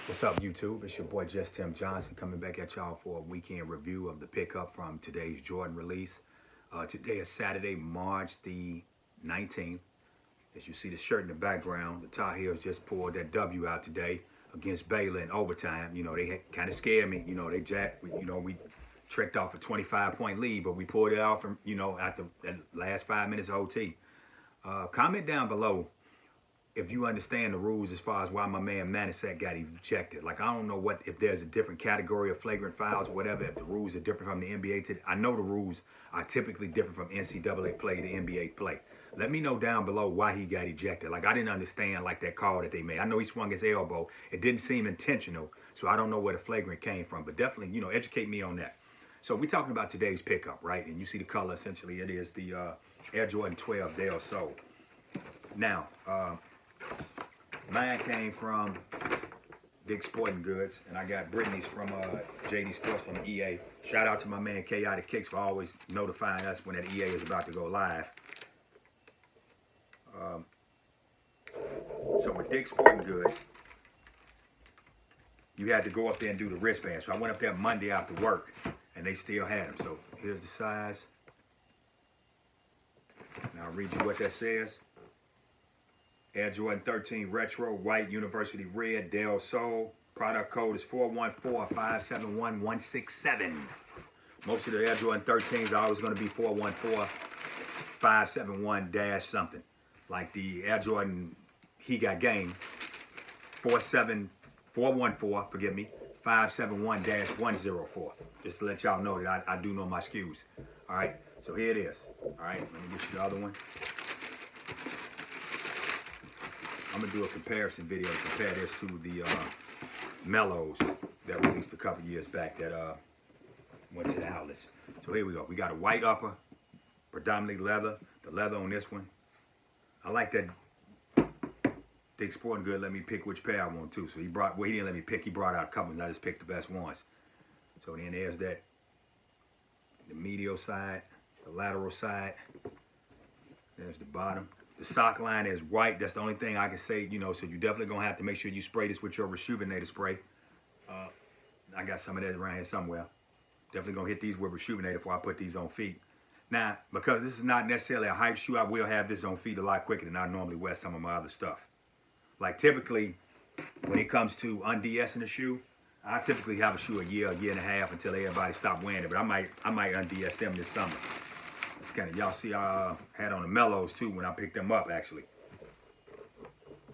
What's up, YouTube? It's your boy Just Tim Johnson coming back at y'all for a weekend review of the pickup from today's Jordan release. Today is Saturday, March the 19th. As you see the shirt in the background, the Tar Heels just pulled that W out today against Baylor in overtime. You know, they kind of scared me. You know, we tricked off a 25-point lead, but we pulled it off from, at the last 5 minutes of OT. Comment down below if you understand the rules as far as why my man Manasseh got ejected. Like, I don't know if there's a different category of flagrant fouls or whatever, if the rules are different from the NBA. I know the rules are typically different from NCAA play to NBA play. Let me know down below why he got ejected. Like, I didn't understand, like, that call that they made. I know he swung his elbow. It didn't seem intentional, so I don't know where the flagrant came from. But definitely, educate me on that. So we're talking about today's pickup, right? And you see the color, essentially, it is the Air Jordan 12 Del Sol. Now, mine came from Dick's Sporting Goods, and I got Brittany's from JD Sports from EA. Shout out to my man Chaotic Kicks for always notifying us when that EA is about to go live. So with Dick's Sporting Goods, you had to go up there and do the wristband. So I went up there Monday after work, and they still had them. So here's the size. Now I'll read you what that says. Air Jordan 13 Retro, white, University red, Del Sol. Product code is 414-571-167. Most of the Air Jordan 13s are always going to be 414-571-something. Like the Air Jordan He Got Game, 571-104. Just to let y'all know that I do know my SKUs. All right, so here it is. All right, let me get you the other one. I'm gonna do a comparison video to compare this to the Mellows that released a couple years back that went to the outlets. So here we go. We got a white upper, predominantly leather. The leather on this one, I like that. Dick's Sporting Goods let me pick which pair I want to. So he didn't let me pick. He brought out a couple, and I just picked the best ones. So then there's that, the medial side, the lateral side. There's the bottom. The sock line is white. That's the only thing I can say, so you're definitely going to have to make sure you spray this with your Rejuvenator spray. I got some of that around here somewhere. Definitely going to hit these with Rejuvenator before I put these on feet. Now, because this is not necessarily a hype shoe, I will have this on feet a lot quicker than I normally wear some of my other stuff. Like, typically, when it comes to unds-ing a shoe, I typically have a shoe a year and a half until everybody stop wearing it. But I might unds them this summer. It's kind of, y'all see I had on the Mellows too when I picked them up, actually.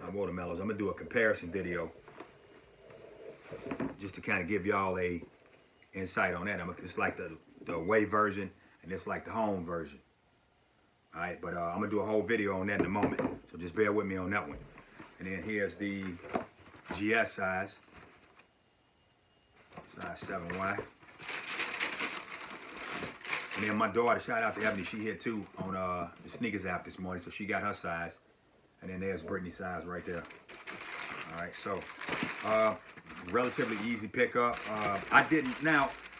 I wore the Mellows. I'm going to do a comparison video just to kind of give y'all a insight on that. It's like the away version, and it's like the home version. All right, but I'm going to do a whole video on that in a moment. So just bear with me on that one. And then here's the GS size 7Y. And then my daughter, shout out to Ebony, she hit too on the sneakers app this morning, so she got her size. And then there's Brittany's size right there. All right, so relatively easy pickup. I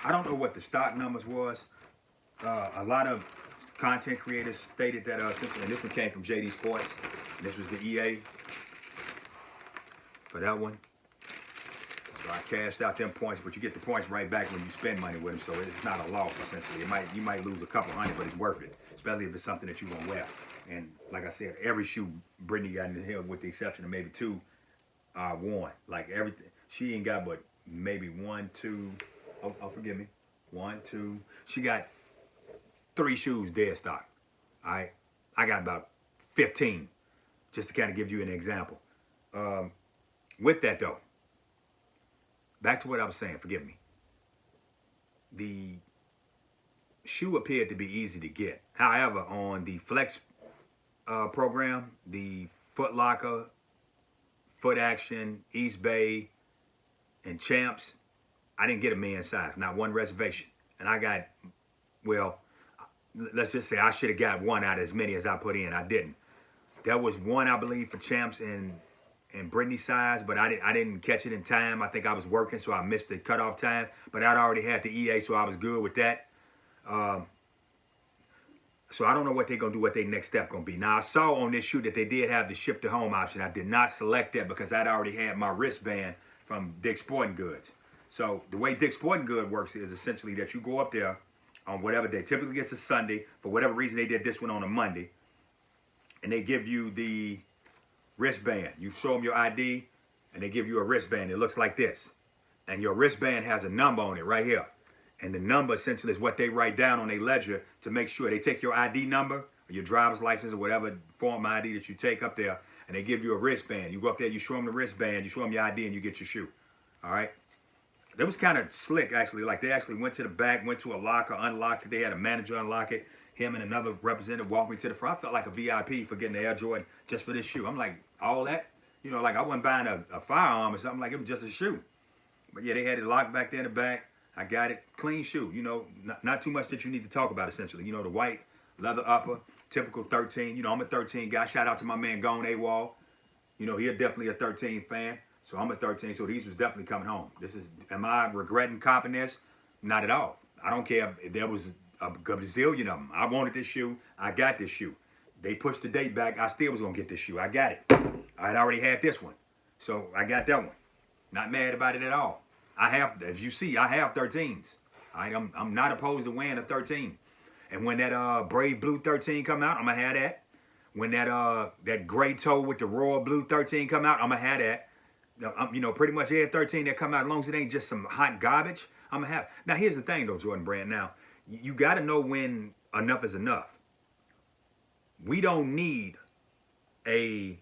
don't know what the stock numbers was. A lot of content creators stated that essentially, and this one came from JD Sports. And this was the EA for that one. So I cashed out them points, but you get the points right back when you spend money with them, so it's not a loss essentially. You might lose a couple hundred, but it's worth it, especially if it's something that you won't wear. And like I said, every shoe Brittany got in the hill, with the exception of maybe two, are worn. Like everything, she ain't got but maybe one, two. Oh, forgive me, 1, 2. She got 3 shoes dead stock. All right, I got about 15, just to kind of give you an example. With that though, back to what I was saying, forgive me. The shoe appeared to be easy to get. However, on the Flex program, the Foot Locker, Foot Action, East Bay, and Champs, I didn't get a men's size, not one reservation. And I got, well, let's just say I should have got one out of as many as I put in. I didn't. There was one, I believe, for Champs and Brittany's size, but I didn't catch it in time. I think I was working, so I missed the cutoff time. But I'd already had the EA, so I was good with that. So I don't know what they're going to do, what their next step going to be. Now, I saw on this shoe that they did have the ship to home option. I did not select that because I'd already had my wristband from Dick's Sporting Goods. So the way Dick's Sporting Goods works is essentially that you go up there on whatever day. Typically it's a Sunday. For whatever reason, they did this one on a Monday. And they give you the wristband. You show them your ID, and they give you a wristband. It looks like this. And your wristband has a number on it right here. And the number essentially is what they write down on their ledger to make sure they take your ID number, or your driver's license, or whatever form ID that you take up there, and they give you a wristband. You go up there, you show them the wristband, you show them your ID, and you get your shoe. All right? That was kind of slick, actually. Like, they actually went to the back, went to a locker, unlocked it. They had a manager unlock it. Him and another representative walked me to the front. I felt like a VIP for getting the Air Jordan just for this shoe. I'm like, all that? You know, like I wasn't buying a firearm or something. Like, it was just a shoe. But yeah, they had it locked back there in the back. I got it. Clean shoe. You know, not too much that you need to talk about, essentially. You know, the white leather upper, typical 13. You know, I'm a 13 guy. Shout out to my man Gone AWOL. You know, he's definitely a 13 fan. So I'm a 13, so these was definitely coming home. Am I regretting copping this? Not at all. I don't care if there was a gazillion of them. I wanted this shoe. I got this shoe. They pushed the date back. I still was going to get this shoe. I got it. I had already had this one. So I got that one. Not mad about it at all. I have, as you see, I have 13s. All right, I'm not opposed to wearing a 13. And when that Brave Blue 13 come out, I'm going to have that. When that gray toe with the Royal Blue 13 come out, I'm going to have that. You know, pretty much every 13 that come out, as long as it ain't just some hot garbage, I'm going to have. Now, here's the thing, though, Jordan Brand. Now, you got to know when enough is enough. We don't need a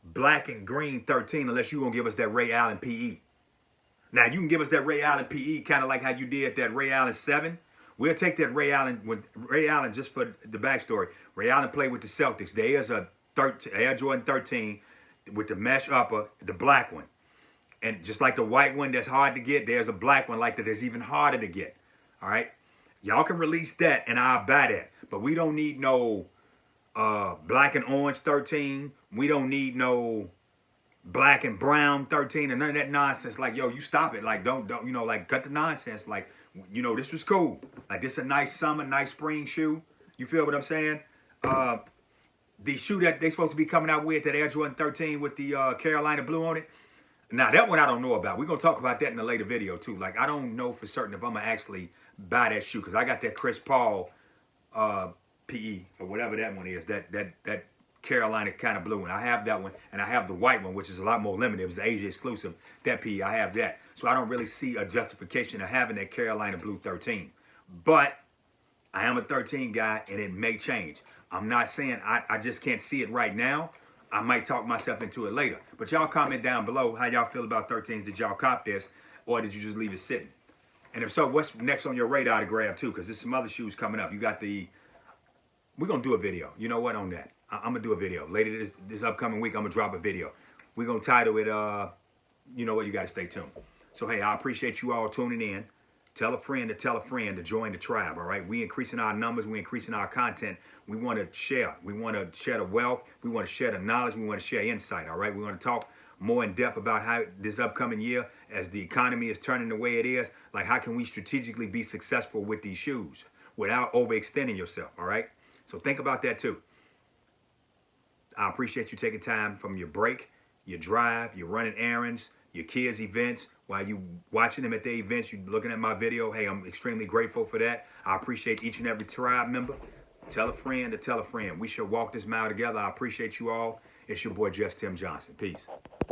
black and green 13 unless you're going to give us that Ray Allen PE. Now, you can give us that Ray Allen PE kind of like how you did that Ray Allen 7. We'll take that Ray Allen. With Ray Allen, just for the backstory, Ray Allen played with the Celtics. There is a Air Jordan 13 with the mesh upper, the black one. And just like the white one that's hard to get, there's a black one like that that's even harder to get. All right? Y'all can release that and I'll buy that. But we don't need no black and orange 13. We don't need no black and brown 13 and none of that nonsense. Like, yo, you stop it. Like, don't, you know, like, cut the nonsense. Like, you know, this was cool. Like, this is a nice summer, nice spring shoe. You feel what I'm saying? The shoe that they supposed to be coming out with, that Air Jordan 13 with the Carolina blue on it. Now, that one I don't know about. We're going to talk about that in a later video, too. Like, I don't know for certain if I'm going to actually buy that shoe because I got that Chris Paul PE or whatever that one is, that Carolina kind of blue one. I have that one, and I have the white one, which is a lot more limited. It was Asia exclusive, that PE. I have that. So I don't really see a justification of having that Carolina blue 13. But I am a 13 guy, and it may change. I'm not saying I just can't see it right now. I might talk myself into it later. But y'all comment down below how y'all feel about 13s. Did y'all cop this, or did you just leave it sitting? And if so, what's next on your radar to grab too? Because there's some other shoes coming up. You got the... We're going to do a video. You know what on that? I'm going to do a video. Later this upcoming week, I'm going to drop a video. We're going to title it, you know what, you got to stay tuned. So, hey, I appreciate you all tuning in. Tell a friend to join the tribe, all right? We increasing our numbers. We increasing our content. We want to share. We want to share the wealth. We want to share the knowledge. We want to share insight, all right? We want to talk more in depth about how this upcoming year, as the economy is turning the way it is, like how can we strategically be successful with these shoes without overextending yourself, all right? So think about that too. I appreciate you taking time from your break, your drive, your running errands, your kids' events, while you watching them at their events, you looking at my video. Hey, I'm extremely grateful for that. I appreciate each and every tribe member. Tell a friend to tell a friend. We should walk this mile together. I appreciate you all. It's your boy, Just Tim Johnson. Peace.